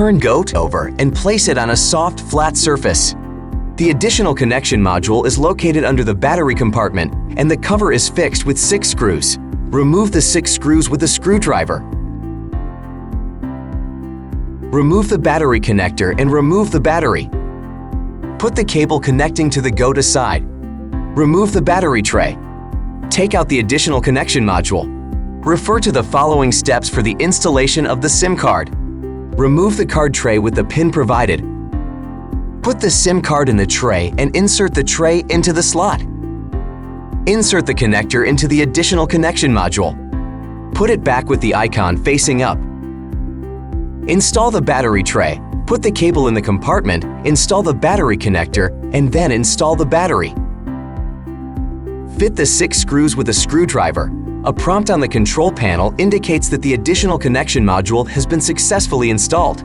Turn GOAT over and place it on a soft, flat surface. The additional connection module is located under the battery compartment and the cover is fixed with 6 screws. Remove the 6 screws with a screwdriver. Remove the battery connector and remove the battery. Put the cable connecting to the GOAT aside. Remove the battery tray. Take out the additional connection module. Refer to the following steps for the installation of the SIM card. Remove the card tray with the pin provided. Put the SIM card in the tray and insert the tray into the slot. Insert the connector into the additional connection module. Put it back with the icon facing up. Install the battery tray. Put the cable in the compartment, install the battery connector, and then install the battery. Fit the 6 screws with a screwdriver. A prompt on the control panel indicates that the additional connection module has been successfully installed.